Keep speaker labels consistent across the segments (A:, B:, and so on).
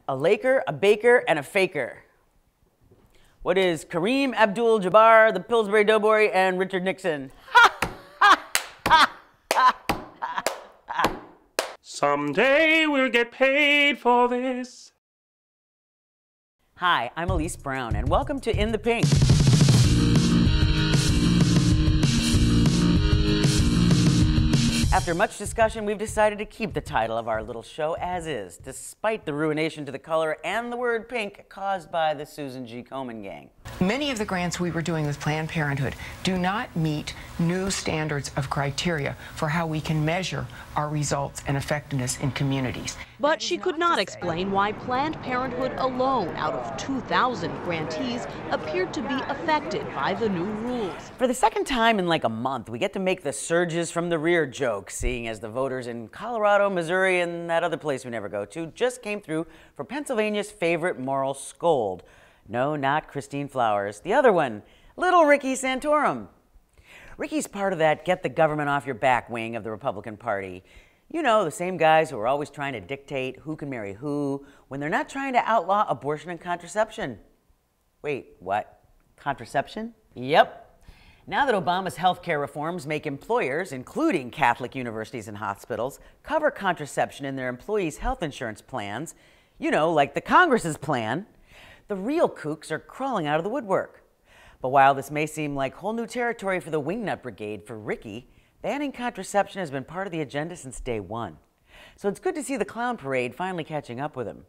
A: a Laker, a baker, and a faker. What is Kareem Abdul-Jabbar, the Pillsbury Doughboy, and Richard Nixon?
B: Someday we'll get paid for this.
A: Hi, I'm Elise Brown, and welcome to In the Pink. After much discussion, we've decided to keep the title of our little show as is, despite the ruination to the color and the word pink caused by the Susan G. Komen gang.
C: Many of the grants we were doing with Planned Parenthood do not meet new standards of criteria for how we can measure our results and effectiveness in communities.
D: But she could not explain why Planned Parenthood alone, out of 2,000 grantees, appeared to be affected by the new rules.
A: For the second time in like a month, we get to make the surges from the rear joke, seeing as the voters in Colorado, Missouri, and that other place we never go to just came through for Pennsylvania's favorite moral scold. No, not Christine Flowers. The other one, little Ricky Santorum. Ricky's part of that get the government off your back wing of the Republican Party. You know, the same guys who are always trying to dictate who can marry who when they're not trying to outlaw abortion and contraception. Wait, what? Contraception? Yep. Now that Obama's healthcare reforms make employers, including Catholic universities and hospitals, cover contraception in their employees' health insurance plans, you know, like the Congress's plan, the real kooks are crawling out of the woodwork. But while this may seem like whole new territory for the wingnut brigade for Ricky, banning contraception has been part of the agenda since day one. So it's good to see the clown parade finally catching up with him.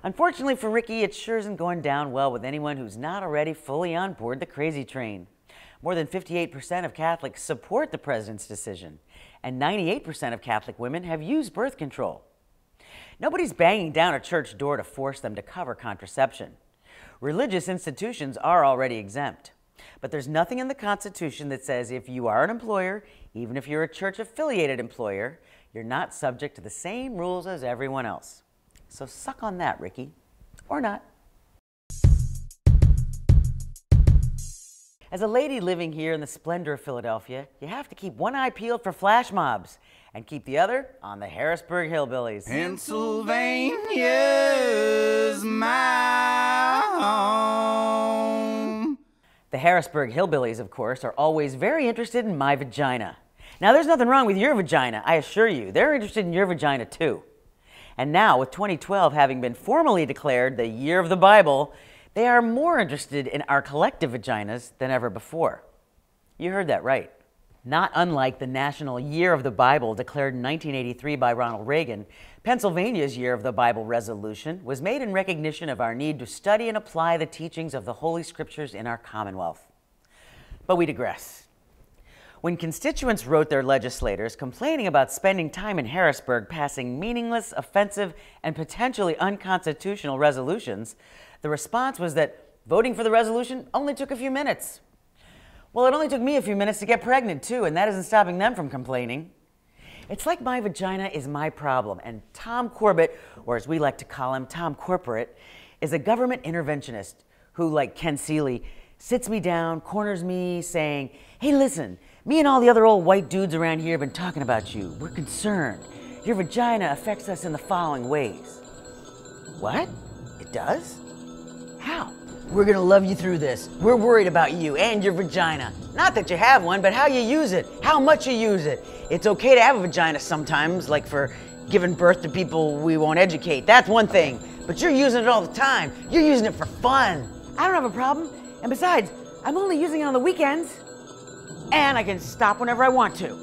A: Unfortunately for Ricky, it sure isn't going down well with anyone who's not already fully on board the crazy train. More than 58% of Catholics support the president's decision, and 98% of Catholic women have used birth control. Nobody's banging down a church door to force them to cover contraception. Religious institutions are already exempt. But there's nothing in the Constitution that says if you are an employer, even if you're a church-affiliated employer, you're not subject to the same rules as everyone else. So suck on that, Ricky. Or not. As a lady living here in the splendor of Philadelphia, you have to keep one eye peeled for flash mobs and keep the other on the Harrisburg Hillbillies.
E: Pennsylvania's my home.
A: The Harrisburg Hillbillies, of course, are always very interested in my vagina. Now, there's nothing wrong with your vagina, I assure you. They're interested in your vagina, too. And now, with 2012 having been formally declared the Year of the Bible, they are more interested in our collective vaginas than ever before. You heard that right. Not unlike the National Year of the Bible declared in 1983 by Ronald Reagan, Pennsylvania's Year of the Bible resolution was made in recognition of our need to study and apply the teachings of the Holy Scriptures in our Commonwealth. But we digress. When constituents wrote their legislators complaining about spending time in Harrisburg passing meaningless, offensive, and potentially unconstitutional resolutions, the response was that voting for the resolution only took a few minutes. Well, it only took me a few minutes to get pregnant, too, and that isn't stopping them from complaining. It's like my vagina is my problem, and Tom Corbett, or as we like to call him, Tom Corporate, is a government interventionist who, like Ken Seeley, sits me down, corners me, saying, "Hey, listen, me and all the other old white dudes around here have been talking about you. We're concerned. Your vagina affects us in the following ways." What? It does? How? "We're gonna love you through this. We're worried about you and your vagina. Not that you have one, but how you use it, how much you use it. It's okay to have a vagina sometimes, like for giving birth to people we won't educate. That's one thing. But you're using it all the time. You're using it for fun. I don't have a problem. And besides, I'm only using it on the weekends. And I can stop whenever I want to."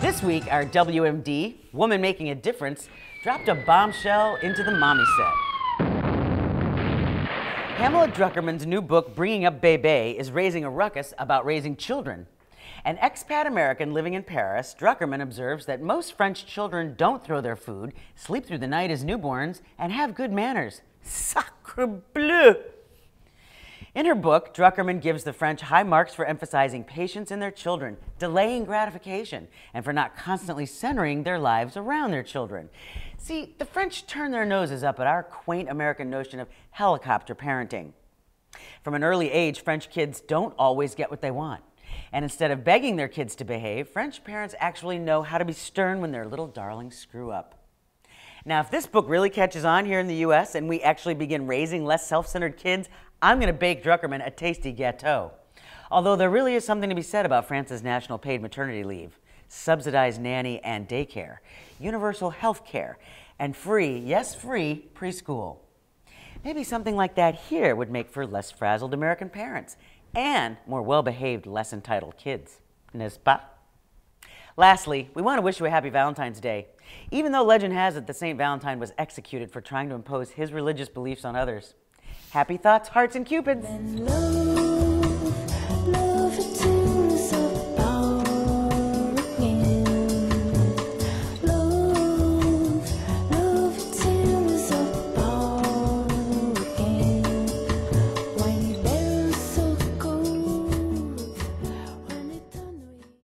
A: This week, our WMD, Woman Making a Difference, dropped a bombshell into the mommy set. Pamela Druckerman's new book, Bringing Up Bébé, is raising a ruckus about raising children. An expat American living in Paris, Druckerman observes that most French children don't throw their food, sleep through the night as newborns, and have good manners. Sacre bleu! In her book, Druckerman gives the French high marks for emphasizing patience in their children, delaying gratification, and for not constantly centering their lives around their children. See, the French turn their noses up at our quaint American notion of helicopter parenting. From an early age, French kids don't always get what they want. And instead of begging their kids to behave, French parents actually know how to be stern when their little darlings screw up. Now, if this book really catches on here in the U.S. and we actually begin raising less self-centered kids, I'm going to bake Druckerman a tasty gâteau. Although there really is something to be said about France's national paid maternity leave, subsidized nanny and daycare, universal health care, and free, yes free, preschool. Maybe something like that here would make for less frazzled American parents and more well-behaved, less entitled kids. N'est-ce pas? Lastly, we want to wish you a happy Valentine's Day, even though legend has it that St. Valentine was executed for trying to impose his religious beliefs on others. Happy thoughts, hearts, and cupids!